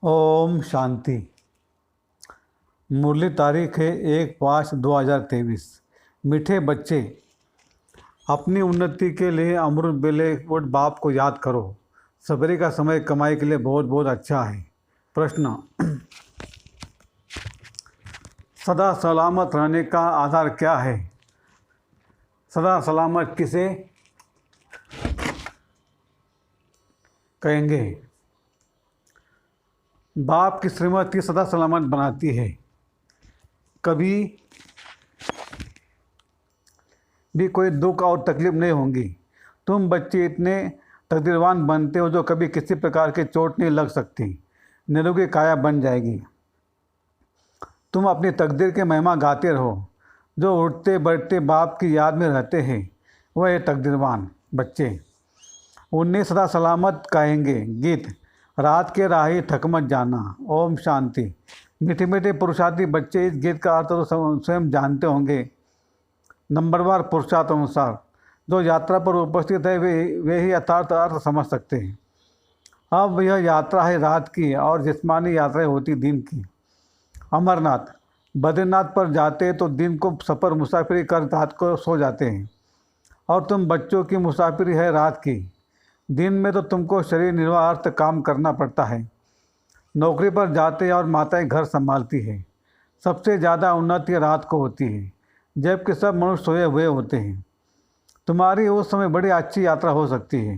ओम शांति। मुरली तारीख है 1/5/2023। मीठे बच्चे, अपनी उन्नति के लिए अमृत बेले उठ बाप को याद करो। सवेरे का समय कमाई के लिए बहुत बहुत अच्छा है। प्रश्न, सदा सलामत रहने का आधार क्या है? सदा सलामत किसे कहेंगे? बाप की श्रीमती सदा सलामत बनाती है। कभी भी कोई दुख और तकलीफ नहीं होंगी। तुम बच्चे इतने तकदीरवान बनते हो जो कभी किसी प्रकार की चोट नहीं लग सकती। निरोगी काया बन जाएगी। तुम अपनी तकदीर की महिमा गाते रहो। जो उठते बैठते बाप की याद में रहते हैं वह है तकदीरवान बच्चे। उन्हें सदा सलामत कहेंगे। गीत, रात के राही थक मत जाना। ओम शांति। मीठे मीठे पुरुषार्थी बच्चे, इस गीत का अर्थ तो स्वयं जानते होंगे। नंबरवार पुरुषार्थ अनुसार जो यात्रा पर उपस्थित है वे ही यथार्थ अर्थ समझ सकते हैं। अब यह यात्रा है रात की और जिस्मानी यात्राएं होती दिन की। अमरनाथ, बद्रीनाथ पर जाते तो दिन को सफ़र मुसाफिरी कर रात को सो जाते हैं, और तुम बच्चों की मुसाफिरी है रात की। दिन में तो तुमको शरीर निर्वाह अर्थ काम करना पड़ता है। नौकरी पर जाते और माताएं घर संभालती है। सबसे ज़्यादा उन्नति रात को होती है जबकि सब मनुष्य सोए हुए होते हैं। तुम्हारी उस समय बड़ी अच्छी यात्रा हो सकती है।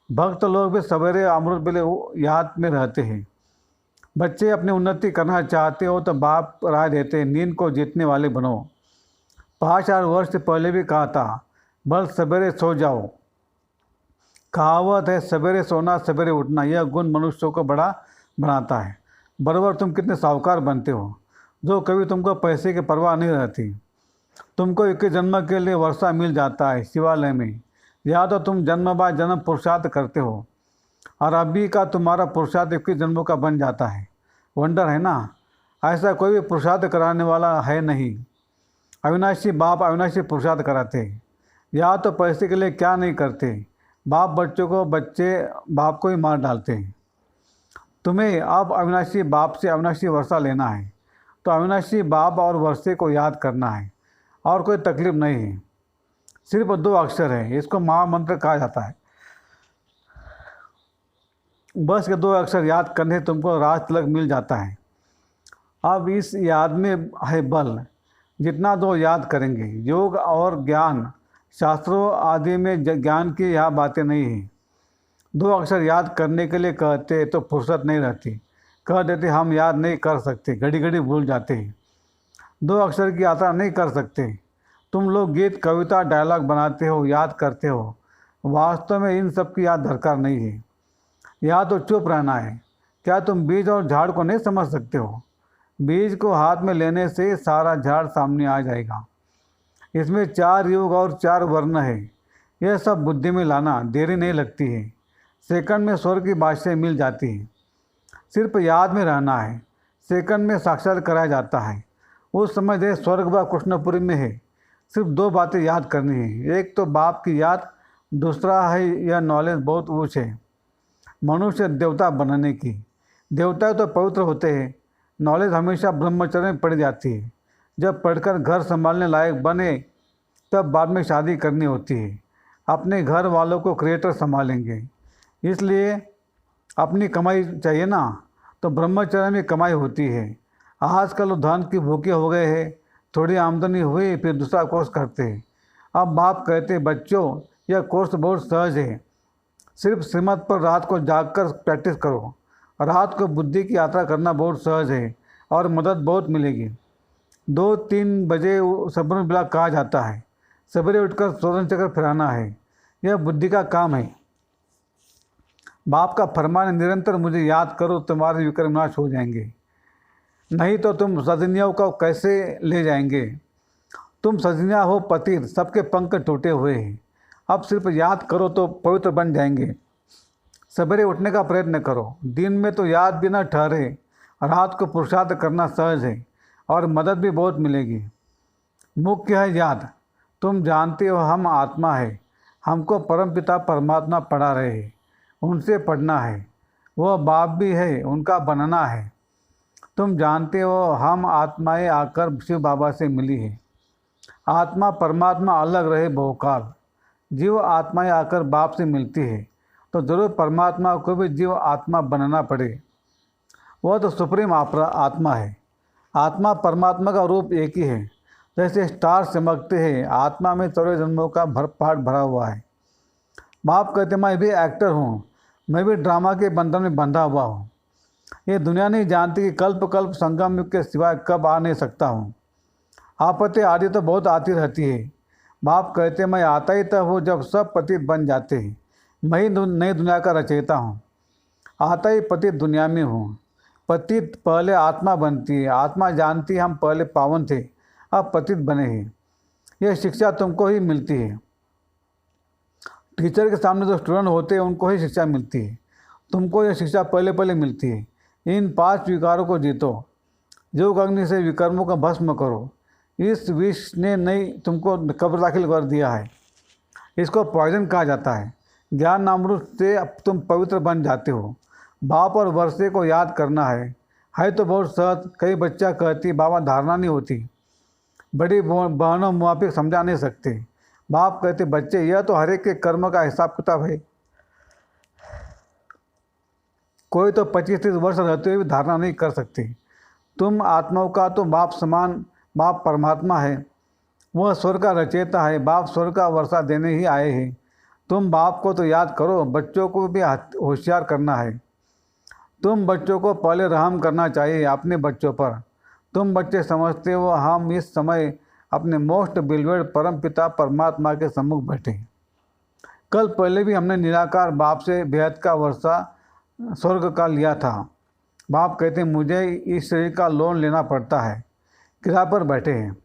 भक्त लोग भी सवेरे अमृत बेले याद में रहते हैं। बच्चे अपनी उन्नति करना चाहते हो तो बाप राय देते हैं, नींद को जीतने वाले बनो। 5,000 वर्ष से पहले भी कहा था, बल सवेरे सो जाओ। कहावत है, सवेरे सोना सवेरे उठना। यह गुण मनुष्यों को बड़ा बनाता है। बराबर तुम कितने साहूकार बनते हो जो कभी तुमको पैसे की परवाह नहीं रहती। तुमको 21 जन्म के लिए वर्षा मिल जाता है शिवालय में, या तो तुम जन्म बाद जन्म पुरुषार्थ करते हो, और अभी का तुम्हारा पुरुषार्थ 21 जन्मों का बन जाता है। वंडर है ना? ऐसा कोई भी पुरुषार्थ कराने वाला है नहीं। अविनाशी बाप अविनाशी पुरुषार्थ कराते हैं। या तो पैसे के लिए क्या नहीं करते। बाप बच्चों को, बच्चे बाप को ही मार डालते हैं। तुम्हें अब अविनाशी बाप से अविनाशी वर्षा लेना है तो अविनाशी बाप और वर्षे को याद करना है, और कोई तकलीफ नहीं है। सिर्फ 2 अक्षर है, इसको महामंत्र कहा जाता है। बस के 2 अक्षर याद करने तुमको राज तिलक मिल जाता है। अब इस याद में है बल। जितना दो याद करेंगे। योग और ज्ञान, शास्त्रों आदि में ज्ञान की यह बातें नहीं हैं। 2 अक्षर याद करने के लिए कहते तो फुर्सत नहीं रहती। कह देते हम याद नहीं कर सकते, घड़ी घड़ी भूल जाते हैं। 2 अक्षर की यात्रा नहीं कर सकते। तुम लोग गीत, कविता, डायलॉग बनाते हो, याद करते हो। वास्तव में इन सब की याद दरकार नहीं है। या तो चुप रहना है। क्या तुम बीज और झाड़ को नहीं समझ सकते हो? बीज को हाथ में लेने से सारा झाड़ सामने आ जाएगा। इसमें 4 युग और 4 वर्ण है। यह सब बुद्धि में लाना देरी नहीं लगती है। सेकंड में स्वर्ग की बादशाही मिल जाती है। सिर्फ याद में रहना है। सेकंड में साक्षात कराया जाता है। उस समय देश स्वर्ग व कृष्णपुरी में है। सिर्फ 2 बातें याद करनी है। एक तो बाप की याद, दूसरा है यह नॉलेज बहुत ऊँच है मनुष्य देवता बनने की। देवता तो पवित्र होते हैं। नॉलेज हमेशा ब्रह्मचर्य में पड़ जाती है। जब पढ़कर घर संभालने लायक बने तब बाद में शादी करनी होती है। अपने घर वालों को क्रिएटर संभालेंगे, इसलिए अपनी कमाई चाहिए ना, तो ब्रह्मचर्य में कमाई होती है। आजकल धन की भूखे हो गए हैं। थोड़ी आमदनी हुई फिर दूसरा कोर्स करते हैं। अब बाप कहते बच्चों यह कोर्स बहुत सहज है। सिर्फ श्रीमत पर रात को जागकर प्रैक्टिस करो। रात को बुद्धि की यात्रा करना बहुत सहज है और मदद बहुत मिलेगी। 2-3 बजे सब्र बिला कहा जाता है। सवेरे उठकर स्वर्ण चक्र फिराना है। यह बुद्धि का काम है। बाप का फरमान है, निरंतर मुझे याद करो, तुम्हारे विक्रम नाश हो जाएंगे। नहीं तो तुम सजनियों को कैसे ले जाएंगे? तुम सजनिया हो पतित, सबके पंख टूटे हुए हैं। अब सिर्फ याद करो तो पवित्र बन जाएंगे। सवेरे उठने का प्रयत्न करो। दिन में तो याद भी न ठहरे। रात को पुरुषार्थ करना सहज है और मदद भी बहुत मिलेगी। मुख्य है याद। तुम जानते हो हम आत्मा है। हमको परमपिता परमात्मा पढ़ा रहे हैं, उनसे पढ़ना है। वह बाप भी है, उनका बनना है। तुम जानते हो हम आत्माएं आकर शिव बाबा से मिली है। आत्मा परमात्मा अलग रहे बहुकाल, जीव आत्माएं आकर बाप से मिलती है तो जरूर परमात्मा को भी जीव आत्मा बनना पड़े। वह तो सुप्रीम आत्मा है। आत्मा परमात्मा का रूप एक ही है। जैसे स्टार चमकते हैं, आत्मा में 14 जन्मों का पाठ भरा हुआ है। बाप कहते मैं भी एक्टर हूँ, मैं भी ड्रामा के बंधन में बंधा हुआ हूँ। ये दुनिया नहीं जानती कि कल्प कल्प संगम युग के सिवाय कब आ नहीं सकता हूँ। आपत्ति आदि तो बहुत आती रहती है। बाप कहते मैं आता ही तब हूँ जब सब पतित बन जाते हैं। मैं ही नई दुनिया का रचयिता हूँ। आता ही पतित दुनिया में हूँ। पतित पहले आत्मा बनती है। आत्मा जानती है हम पहले पावन थे, अब पतित बने हैं। यह शिक्षा तुमको ही मिलती है। टीचर के सामने जो स्टूडेंट होते हैं उनको ही शिक्षा मिलती है। तुमको यह शिक्षा पहले पहले मिलती है। इन 5 विकारों को जीतो। योग अग्नि से विकर्मों का भस्म करो। इस विष ने नहीं तुमको कब्र दाखिल कर दिया है। इसको पॉइजन कहा जाता है। ज्ञान अमृत से अब तुम पवित्र बन जाते हो। बाप और वर्षे को याद करना है तो बहुत सहज। कई बच्चा कहती बाबा धारणा नहीं होती, बड़ी बहनों मुआफिक समझा नहीं सकते। बाप कहते बच्चे यह तो हर एक के कर्म का हिसाब किताब है। कोई तो 25-30 वर्ष रहते हुए भी धारणा नहीं कर सकते। तुम आत्माओं का तो बाप समान, बाप परमात्मा है। वह स्वर्ग का रचयिता है। बाप स्वर्ग का वर्षा देने ही आए हैं। तुम बाप को तो याद करो, बच्चों को भी होशियार करना है। तुम बच्चों को पहले रहम करना चाहिए अपने बच्चों पर। तुम बच्चे समझते हो हम इस समय अपने मोस्ट बिलवेड परम पिता परमात्मा के सम्मुख बैठे हैं। कल पहले भी हमने निराकार बाप से बेहद का वर्षा स्वर्ग का लिया था। बाप कहते मुझे इस शरीर का लोन लेना पड़ता है, किराए पर बैठे हैं।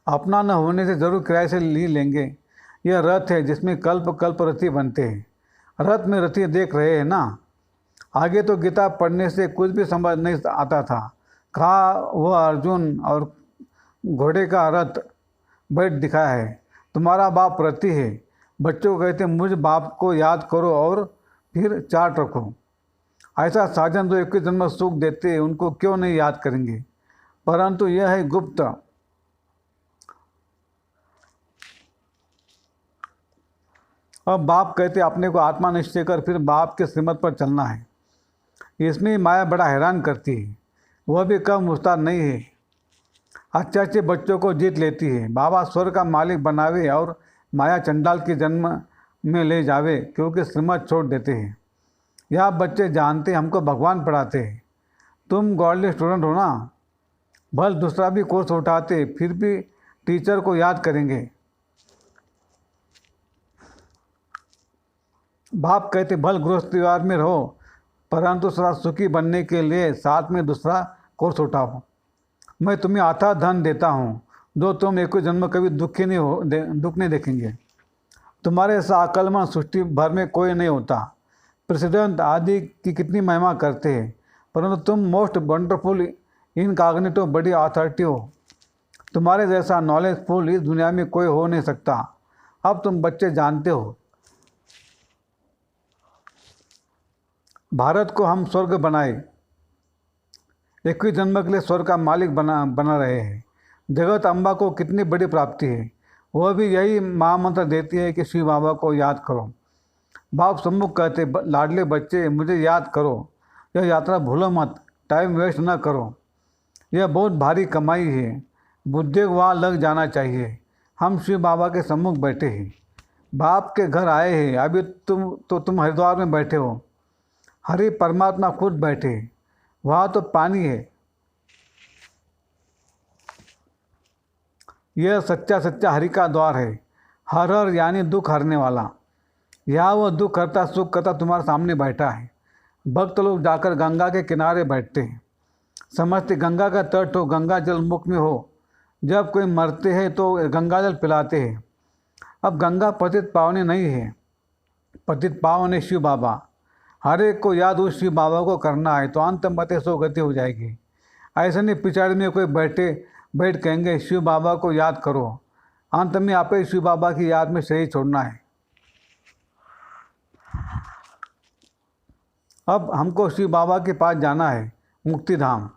अपना न होने से जरूर किराए से लेंगे। यह रथ है जिसमें कल्प कल्प रथी बनते हैं। रथ में रथी देख रहे हैं ना। आगे तो गीता पढ़ने से कुछ भी समझ नहीं आता था। कहा वह अर्जुन और घोड़े का रथ बैठ दिखाया है। तुम्हारा बाप रथी है। बच्चों को कहते मुझ बाप को याद करो और फिर चार्ट रखो। ऐसा साजन जो 21 जन्म सुख देते हैं उनको क्यों नहीं याद करेंगे। परंतु यह है गुप्त। अब बाप कहते अपने को आत्मा निश्चय कर फिर बाप के श्रीमत पर चलना है। इसमें माया बड़ा हैरान करती है। वह भी कम मुस्ताद नहीं है। अच्छे अच्छे बच्चों को जीत लेती है। बाबा स्वर्ग का मालिक बनावे और माया चंडाल के जन्म में ले जावे, क्योंकि श्रीमत छोड़ देते हैं। यह बच्चे जानते हमको भगवान पढ़ाते हैं। तुम गॉडली स्टूडेंट हो ना। भल दूसरा भी कोर्स उठाते फिर भी टीचर को याद करेंगे। बाप कहते भल गृहस्थ परिवार में रहो, परंतु सदा सुखी बनने के लिए साथ में दूसरा कोर्स उठाओ। मैं तुम्हें अथाह धन देता हूँ जो तुम एक जन्म कभी दुख नहीं देखेंगे। तुम्हारे ऐसा अकलमंद सृष्टि भर में कोई नहीं होता। प्रेसिडेंट आदि की कितनी महिमा करते हैं, परंतु तुम मोस्ट वंडरफुल इनकॉग्निटो बड़ी अथॉरिटी हो। तुम्हारे जैसा नॉलेजफुल इस दुनिया में कोई हो नहीं सकता। अब तुम बच्चे जानते हो भारत को हम स्वर्ग बनाए, 21 जन्म के लिए स्वर्ग का मालिक बना रहे हैं। जगत अम्बा को कितनी बड़ी प्राप्ति है। वह भी यही महामंत्र देती है कि शिव बाबा को याद करो। बाप सम्मुख कहते लाडले बच्चे मुझे याद करो। यह यात्रा भूलो मत, टाइम वेस्ट न करो। यह बहुत भारी कमाई है। बुद्धि वहाँ लग जाना चाहिए। हम शिव बाबा के सम्मुख बैठे हैं। बाप के घर आए हैं। अभी तुम हरिद्वार में बैठे हो। हरि परमात्मा खुद बैठे। वहाँ तो पानी है। यह सच्चा सच्चा हरि का द्वार है। हर हर यानी दुख हरने वाला। यहाँ वह दुख हरता सुख करता तुम्हारे सामने बैठा है। भक्त लोग जाकर गंगा के किनारे बैठते हैं। समझते गंगा का तट हो, गंगा जल मुख में हो। जब कोई मरते हैं तो गंगा जल पिलाते हैं। अब गंगा पतित पावनी नहीं है, पतित पावन है शिव बाबा। हर एक को याद उस शिव बाबा को करना है तो अंत मते सो गति हो जाएगी। ऐसे नहीं पिछाड़ी में कोई बैठ कहेंगे शिव बाबा को याद करो। अंत में आप ही शिव बाबा की याद में शरीर छोड़ना है। अब हमको शिव बाबा के पास जाना है, मुक्ति धाम।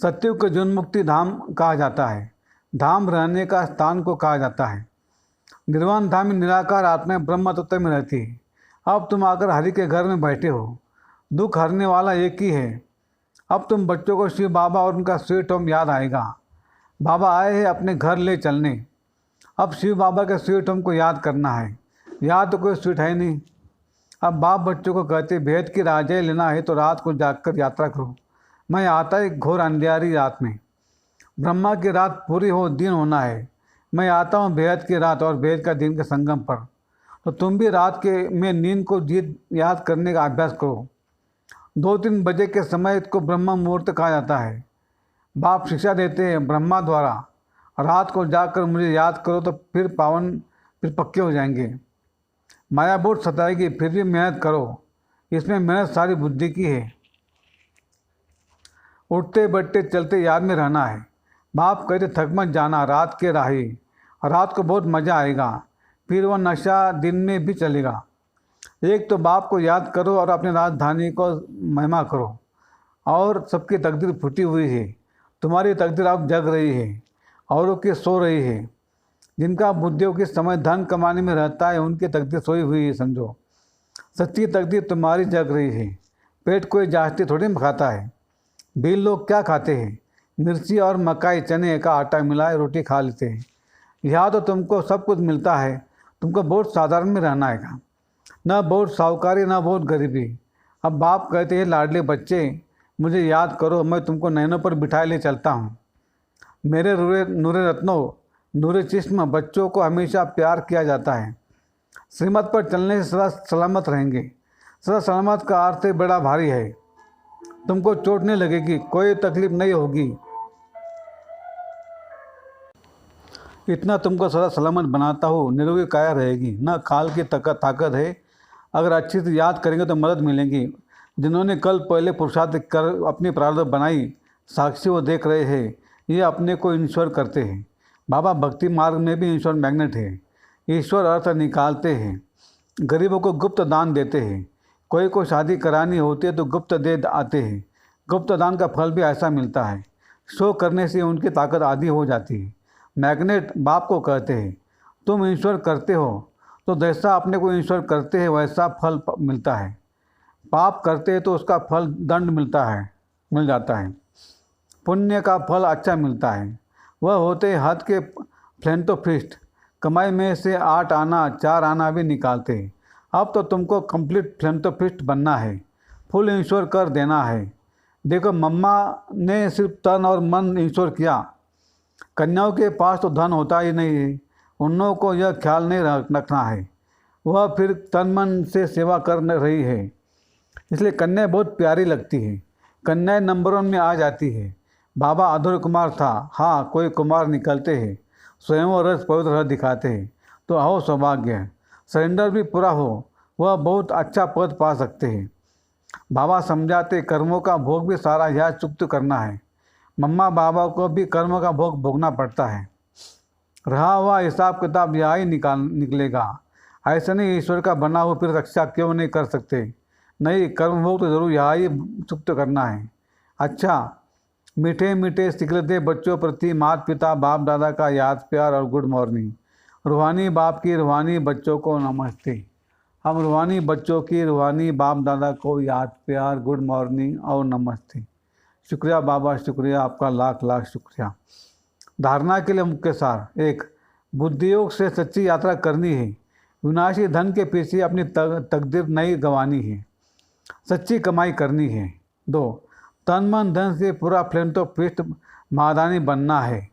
सत्युग को जीवन मुक्ति धाम कहा जाता है। धाम रहने का स्थान को कहा जाता है। निर्वाण धाम में निराकार आत्मा ब्रह्म तत्व में रहती है। अब तुम आकर हरि के घर में बैठे हो। दुख हरने वाला एक ही है। अब तुम बच्चों को शिव बाबा और उनका स्वीट होम याद आएगा। बाबा आए हैं अपने घर ले चलने। अब शिव बाबा के स्वीट होम को याद करना है। याद तो कोई स्वीट है नहीं। अब बाप बच्चों को कहते, भेद की राजें लेना है तो रात को जागकर यात्रा करो। मैं आता है घोर अंधियारी रात में। ब्रह्मा की रात पूरी हो, दिन होना है। मैं आता हूँ भेद की रात और भेद का दिन के संगम पर। तो तुम भी रात के में नींद को जीत याद करने का अभ्यास करो। 2-3 बजे के समय को ब्रह्म मुहूर्त कहा जाता है। बाप शिक्षा देते हैं ब्रह्मा द्वारा, रात को जाकर मुझे याद करो तो फिर पक्के हो जाएंगे। माया बहुत सताएगी, फिर भी मेहनत करो। इसमें मेहनत सारी बुद्धि की है। उठते बैठते चलते याद में रहना है। बाप कहते थक मत जाना, रात के राही। रात को बहुत मज़ा आएगा, फिर वह नशा दिन में भी चलेगा। एक तो बाप को याद करो और अपनी राजधानी को महिमा करो। और सबकी तकदीर फूटी हुई है। तुम्हारी तकदीर अब जग रही है, औरों की सो रही है। जिनका बुद्धियों के समय धन कमाने में रहता है, उनकी तकदीर सोई हुई है समझो। सच्ची तकदीर तुम्हारी जग रही है। पेट कोई जास्ती थोड़ी खाता है। भील लोग क्या खाते हैं? मिर्ची और मकाई चने का आटा मिलाए रोटी खा लेते हैं। यहाँ तो तुमको सब कुछ मिलता है। तुमको बहुत साधारण में रहना है, न बहुत साहूकारी न बहुत गरीबी। अब बाप कहते हैं लाडले बच्चे मुझे याद करो, मैं तुमको नैनों पर बिठाए ले चलता हूँ। मेरे नूरे रत्नों, नूरे चिश्म बच्चों को हमेशा प्यार किया जाता है। श्रीमत पर चलने से सदा सलामत रहेंगे। सदा सलामत का अर्थ बड़ा भारी है। तुमको चोट नहीं लगेगी, कोई तकलीफ नहीं होगी। इतना तुमको सदा सलामत बनाता हूँ, निरोगी काया रहेगी। न खाल की ताकत है। अगर अच्छी से याद करेंगे तो मदद मिलेगी। जिन्होंने कल पहले पुरुषार्थ कर अपनी प्रारब्ध बनाई, साक्षी वो देख रहे हैं। ये अपने को ईश्वर करते हैं। बाबा भक्ति मार्ग में भी ईश्वर मैग्नेट है। ईश्वर अर्थ निकालते हैं। गरीबों को गुप्त दान देते हैं। कोई को शादी करानी होती है तो गुप्त दे आते हैं। गुप्त दान का फल भी ऐसा मिलता है। शो करने से उनकी ताकत आधी हो जाती है। मैग्नेट बाप को कहते हैं, तुम ईश्वर करते हो तो जैसा अपने को ईश्वर करते हैं वैसा फल मिलता है। पाप करते हैं तो उसका फल दंड मिल जाता है। पुण्य का फल अच्छा मिलता है। वह होते हद के फ्लेंटोफिस्ट। कमाई में से 8 आना 4 आना भी निकालते हैं। अब तो तुमको कंप्लीट फ्लेंटोफिस्ट बनना है। फुल ईश्वर कर देना है। देखो मम्मा ने सिर्फ तन और मन ईश्वर किया। कन्याओं के पास तो धन होता ही नहीं है। उन लोगों को यह ख्याल नहीं रखना है। वह फिर तन मन से सेवा कर रही है। इसलिए कन्या बहुत प्यारी लगती है। कन्याएं नंबरों में आ जाती है। बाबा अधूर कुमार था, हाँ कोई कुमार निकलते हैं। स्वयं वो रस पवित्र रस दिखाते हैं तो आओ सौभाग्य। सरेंडर भी पूरा हो, वह बहुत अच्छा पद पा सकते हैं। बाबा समझाते कर्मों का भोग भी सारा यह चुप्त करना है। मम्मा बाबा को भी कर्म का भोग भोगना पड़ता है। रहा हुआ हिसाब किताब यह ही निकलेगा। ऐसे नहीं ईश्वर का बना हुआ फिर रक्षा क्यों नहीं कर सकते? नहीं, कर्म भोग तो जरूर यहाँ ही चुप्त करना है। अच्छा, मीठे मीठे सिकलते बच्चों प्रति माता पिता बाप दादा का याद प्यार और गुड मॉर्निंग। रूहानी बाप की रूहानी बच्चों को नमस्ते। हम रूहानी बच्चों की रूहानी बाप दादा को याद प्यार गुड मॉर्निंग और नमस्ते। शुक्रिया बाबा, शुक्रिया आपका, लाख लाख शुक्रिया। धारणा के लिए मुख्य सार: 1. बुद्धियोग से सच्ची यात्रा करनी है। विनाशी धन के पीछे अपनी तकदीर नहीं गंवानी है। सच्ची कमाई करनी है। 2. तन मन धन से पूरा फ्लेंटोफिस्ट महादानी बनना है।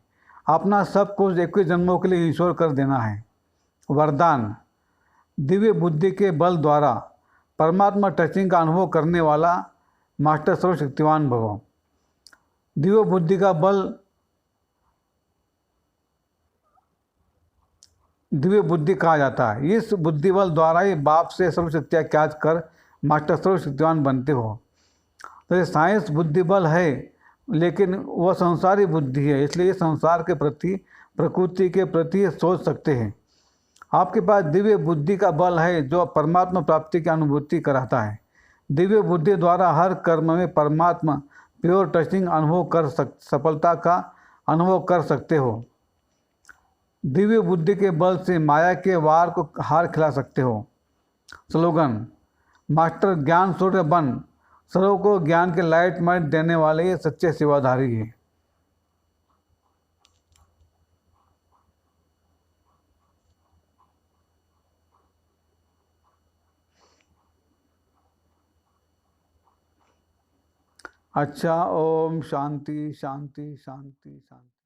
अपना सब कुछ 21 जन्मों के लिए ईश्वर कर देना है। वरदान: दिव्य बुद्धि के बल द्वारा परमात्मा टचिंग का अनुभव करने वाला मास्टर सर्वशक्तिवान भव। दिव्य बुद्धि का बल दिव्य बुद्धि कहा जाता है। इस बुद्धि बल द्वारा ही बाप से सर्वशक्तियाँ कैच कर मास्टर सर्वशक्तिवान बनते हो। तो ये साइंस बुद्धि बल है, लेकिन वह संसारी बुद्धि है। इसलिए संसार के प्रति, प्रकृति के प्रति सोच सकते हैं। आपके पास दिव्य बुद्धि का बल है जो परमात्मा प्राप्ति की अनुभूति कराता है। दिव्य बुद्धि द्वारा हर कर्म में परमात्मा प्योर टचिंग सफलता का अनुभव कर सकते हो। दिव्य बुद्धि के बल से माया के वार को हार खिला सकते हो। स्लोगन: मास्टर ज्ञान सूर्य बन, सर्व को ज्ञान के लाइट माइट देने वाले ये सच्चे सेवाधारी हैं। अच्छा, ओम शांति शांति शांति शांति।